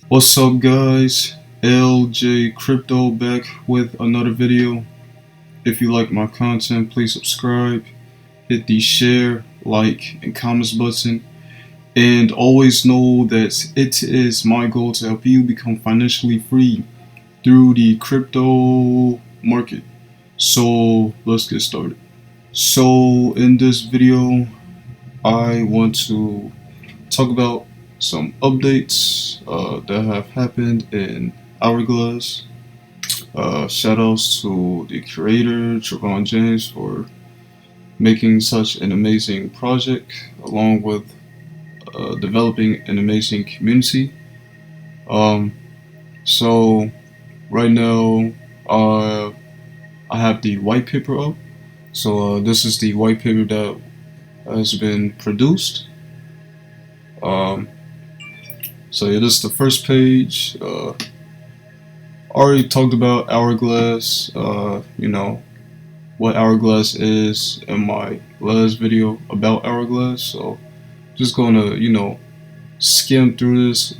What's up, guys? LJ Crypto back with another video. If you like my content, please subscribe, hit the share, like, and comments button, and always know that it is my goal to help you become financially free through the crypto market. So let's get started. So in this video, I want to talk about some updates that have happened in Our.Glass. Shout outs to the creator, Trevon James, for making such an amazing project, along with developing an amazing community. Um, so, right now, I have the white paper up. So, this is the white paper that has been produced. Um, so, yeah, this is the first page. Already talked about Our.Glass, what Our.Glass is in my last video about Our.Glass. So just gonna, skim through this,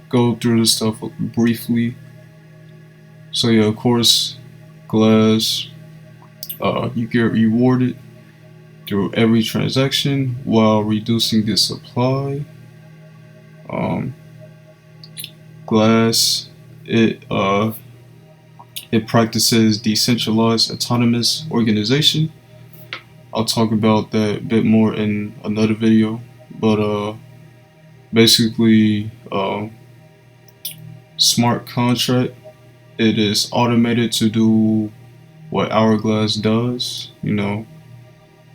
go through this stuff briefly. So yeah, of course, Glass, you get rewarded through every transaction while reducing the supply. Um, Glass, it practices decentralized autonomous organization. I'll talk about that a bit more in another video, but basically, smart contract. It is automated to do what Our.Glass does,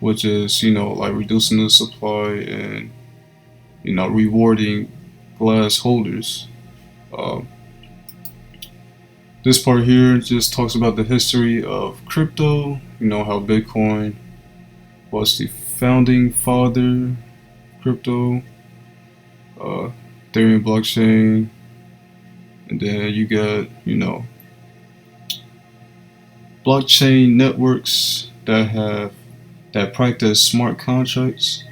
which is, like reducing the supply and, rewarding glass holders. Uh, this part here just talks about the history of crypto, how Bitcoin was the founding father, crypto, Ethereum blockchain, and then you got, blockchain networks that practice smart contracts.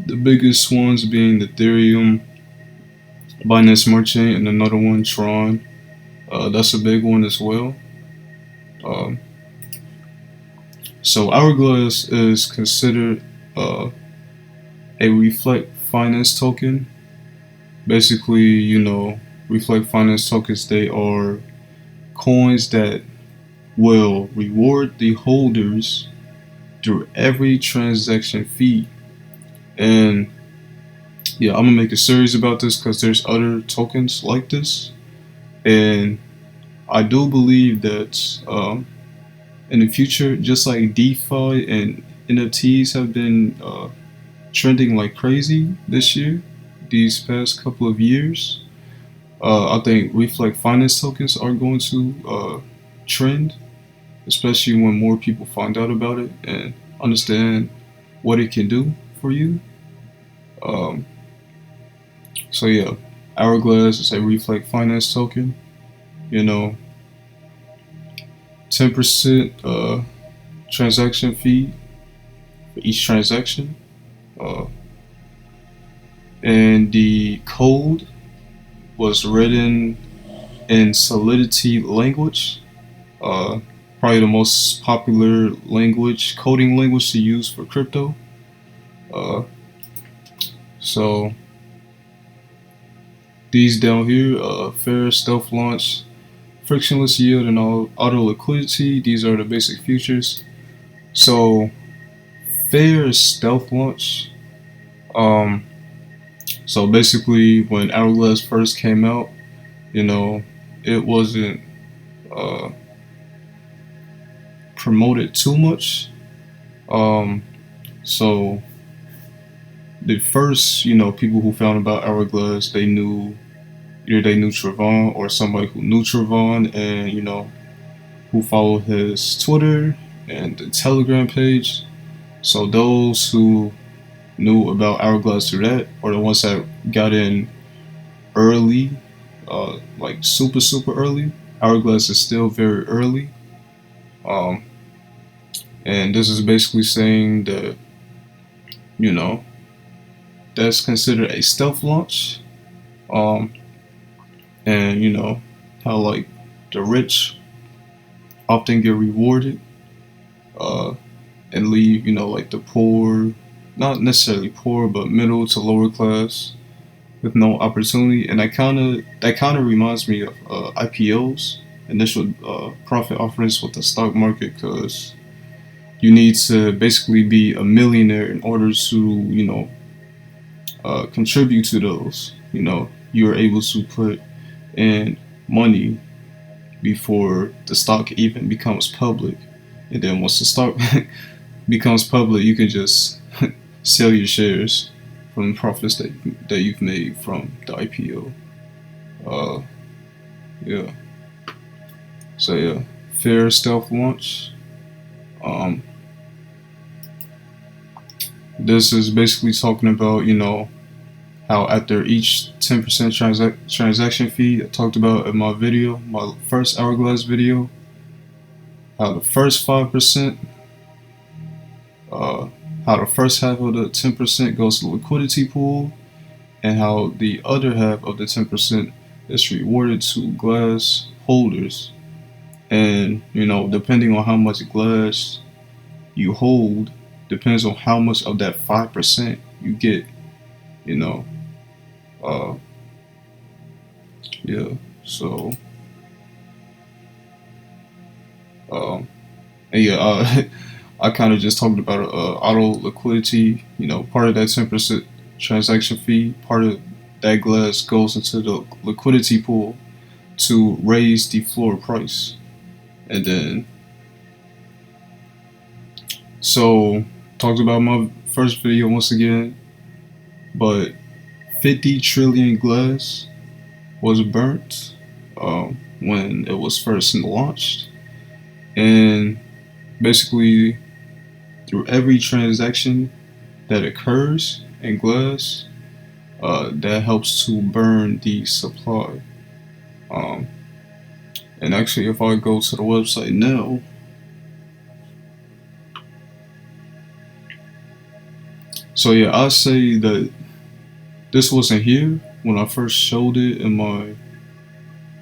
The biggest ones being Ethereum, Binance Smart Chain, and another one, Tron. That's a big one as well. Um, so Our.Glass is considered a reflect finance token. Basically, reflect finance tokens, they are coins that will reward the holders through every transaction fee. And yeah, I'm gonna make a series about this because there's other tokens like this. And I do believe that in the future, just like DeFi and NFTs have been trending like crazy this year, these past couple of years, I think reflect finance tokens are going to trend, especially when more people find out about it and understand what it can do for you. Um, so yeah, Our.Glass is a reflect finance token. You know, 10% transaction fee for each transaction, uh, and the code was written in Solidity language. Uh, Probably the most popular language, coding language to use for crypto. Uh, so these down here, fair, stealth launch, frictionless yield, and auto-liquidity. These are the basic features. So fair is stealth launch. Um, so basically, when Our.Glass first came out, it wasn't uh, promoted too much. Um, so the first, people who found about Our.Glass, they knew either they knew Trevon or somebody who knew Trevon and who followed his Twitter and the Telegram page. So those who knew about Our.Glass through that are the ones that got in early, like super early. Our.Glass is still very early. And this is basically saying that you know, that's considered a stealth launch. Um, and you know how like the rich often get rewarded, uh, and leave like the poor, not necessarily poor, but middle to lower class with no opportunity. And that kind of reminds me of IPOs, initial profit offerings with the stock market, because you need to basically be a millionaire in order to contribute to those. You're able to put in money before the stock even becomes public. And then once the stock becomes public, you can just sell your shares from the profits that you've made from the IPO. Uh, yeah. So yeah, fair stealth launch. Um, this is basically talking about how after each 10% transaction fee I talked about in my video, my first Our.Glass video, how the first 5%, uh, how the first half of the 10% goes to the liquidity pool, and how the other half of the 10% is rewarded to glass holders. And depending on how much glass you hold, depends on how much of that 5% you get. You know, uh, yeah. So, um, and yeah, I kind of just talked about Auto-Liquidity. Part of that 10% transaction fee, part of that glass goes into the liquidity pool to raise the floor price. And then, so talked about my first video once again, but 50 trillion glass was burnt when it was first launched. And basically, through every transaction that occurs in glass, that helps to burn the supply. Um, and actually, if I go to the website now, so yeah, I say that this wasn't here when I first showed it in my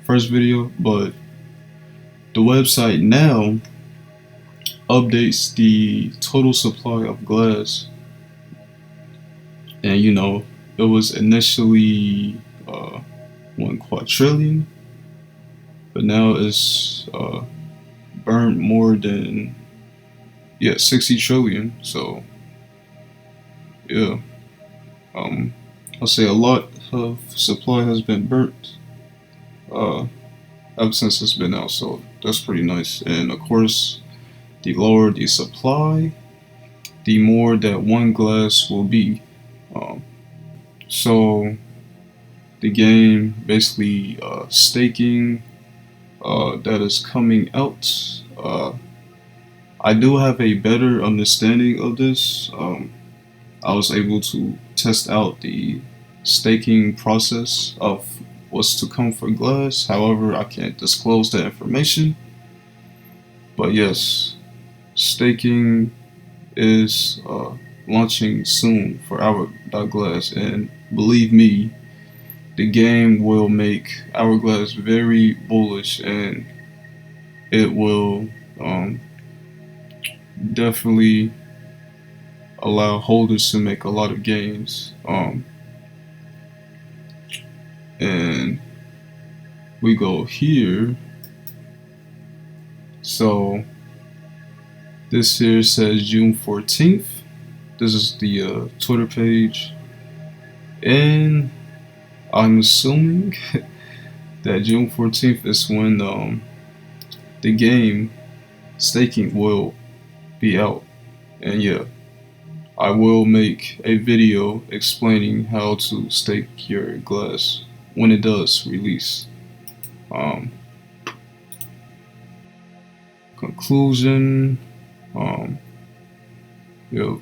first video, but the website now updates the total supply of glass. And it was initially 1 quadrillion, but now it's burned more than 60 trillion. So yeah, I'll say a lot of supply has been burnt uh, ever since it's been out. So that's pretty nice. And of course, the lower the supply, the more that one glass will be. Um, so the game basically staking that is coming out. I do have a better understanding of this. I was able to test out the staking process of what's to come for Glass. However, I can't disclose that information. But yes, staking is launching soon for Our.Glass, and believe me, the game will make Our.Glass very bullish, and it will definitely allow holders to make a lot of gains. And we go here. So this here says June 14th. This is the Twitter page. And I'm assuming that June 14th is when the game staking will be out. And yeah, I will make a video explaining how to stake your glass when it does release. Conclusion. Yep.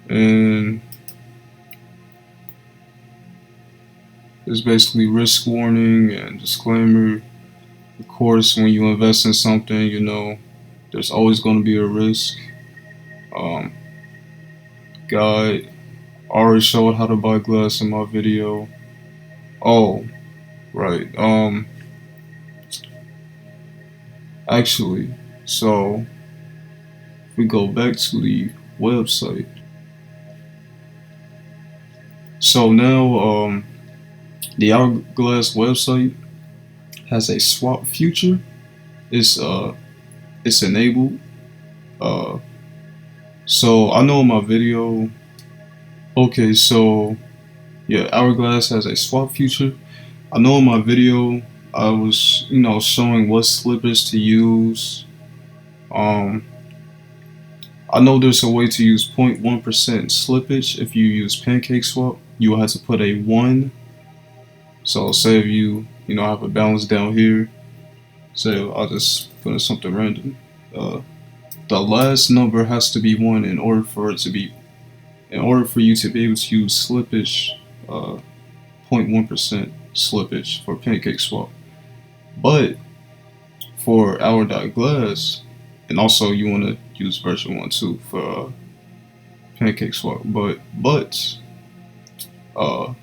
And it's basically risk warning and disclaimer. Of course, when you invest in something, there's always going to be a risk. guide. I already showed how to buy glass in my video. Oh, right. Actually, so if we go back to the website. So now, the Our.Glass website has a swap feature. It's it's enabled. Uh, so I know in my video. Okay, so yeah, Our.Glass has a swap feature. I know in my video I was, showing what slippers to use. Um, I know there's a way to use 0.1% slippage. If you use PancakeSwap, you will have to put a 1. So say if you have a balance down here, so I'll just put in something random. Uh, the last number has to be 1 in order for you to be able to use slippage, 0.1% slippage for PancakeSwap. But for Our.Glass, and also you want to use version 1 too for PancakeSwap. But uh,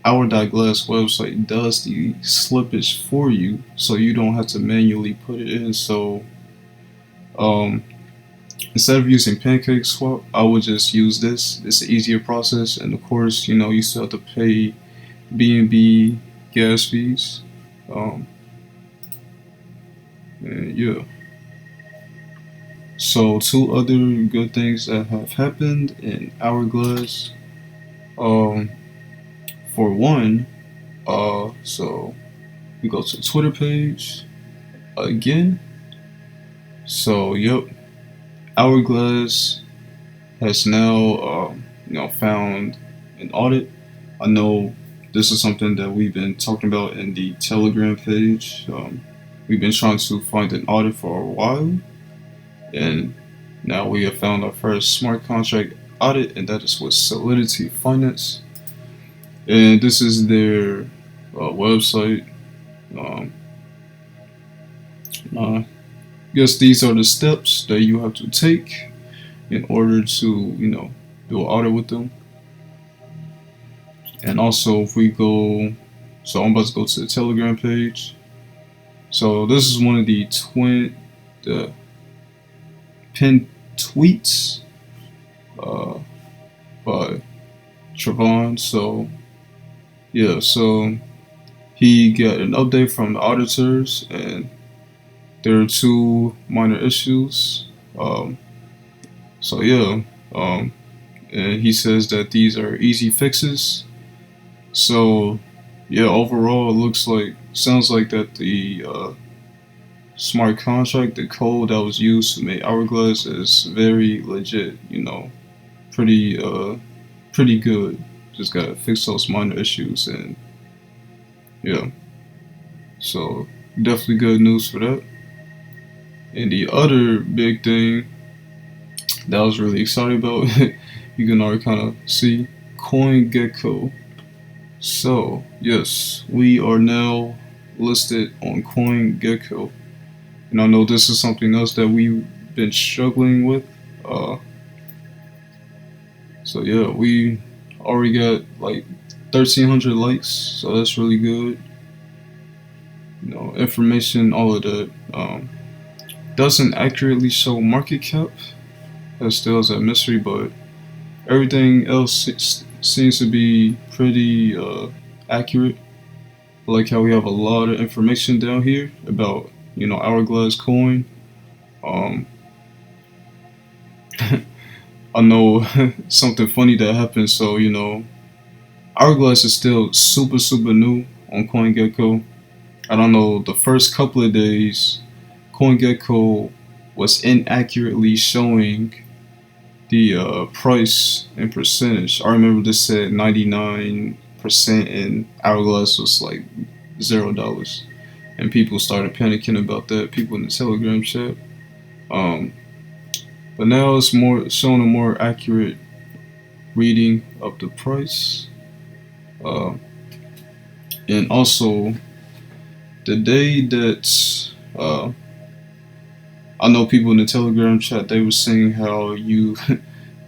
Our.Glass website does the slippage for you, so you don't have to manually put it in. So um, instead of using PancakeSwap, I would just use this. It's an easier process, and of course, you still have to pay BNB gas fees. And yeah. So two other good things that have happened in Our.Glass. Um, for one, so we go to the Twitter page again. So yep, Our.Glass has now found an audit. I know this is something that we've been talking about in the Telegram page. We've been trying to find an audit for a while, and now we have found our first smart contract audit, and that is with Solidity Finance. And this is their website. Um, I guess these are the steps that you have to take in order to, do an audit with them. And also, if we go, so I'm about to go to the Telegram page. So this is one of the pinned tweets uh, by Trevon. So yeah, so he got an update from the auditors, and there are two minor issues. So yeah, and he says that these are easy fixes. So yeah, overall, sounds like that the smart contract, the code that was used to make Our.Glass is very legit. Pretty pretty good. Just gotta fix those minor issues, and yeah. So definitely good news for that. And the other big thing that I was really excited about, you can already kind of see Coingecko. So yes, we are now listed on Coingecko, and I know this is something else that we've been struggling with. Uh, so yeah, we already got like 1,300 likes, so that's really good. Information, all of that. Doesn't accurately show market cap. That still is a mystery, but everything else seems to be pretty accurate. Like how we have a lot of information down here about Our.Glass coin. Um, I know something funny that happened. So Our.Glass is still super new on CoinGecko. I don't know, the first couple of days, CoinGecko was inaccurately showing the price and percentage. I remember this said 99% and Our.Glass was like $0. And people started panicking about that, people in the Telegram chat. Um, but now it's showing a more accurate reading of the price. Uh, and also, the day that I know people in the Telegram chat, they were saying how you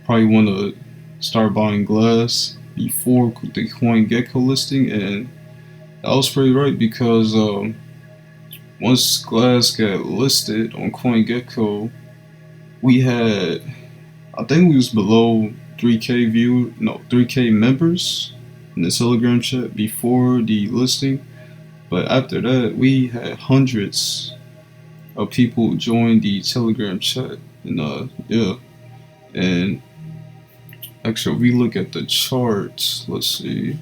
probably want to started buying glass before the Coingecko listing, and that was pretty right because once glass got listed on Coingecko, we had, I think we was below 3K members in the Telegram chat before the listing, but after that we had hundreds of people join the Telegram chat, and yeah, and actually if we look at the charts, let's see.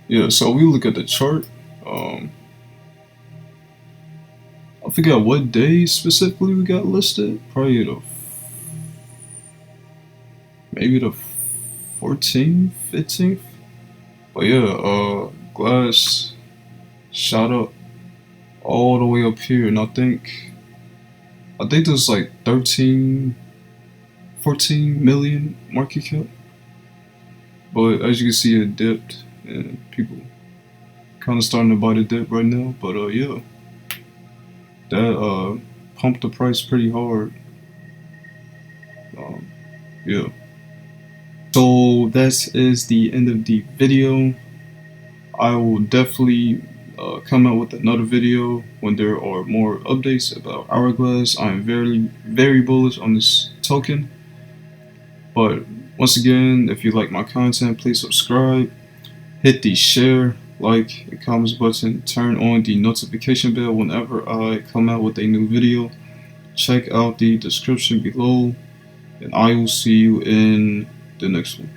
Yeah, so we look at the chart. I forgot what day specifically we got listed. Probably maybe the 14th, 15th. But yeah, glass shot up all the way up here, and I think there's like 13, 14 million market cap. But as you can see, it dipped, and people kind of starting to buy the dip right now. But yeah, that pumped the price pretty hard. Yeah. So that is the end of the video. I will definitely come out with another video when there are more updates about Our.Glass. I am very bullish on this token. But once again, if you like my content, please subscribe, hit the share, like, and comments button, turn on the notification bell whenever I come out with a new video. Check out the description below, and I will see you in the next one.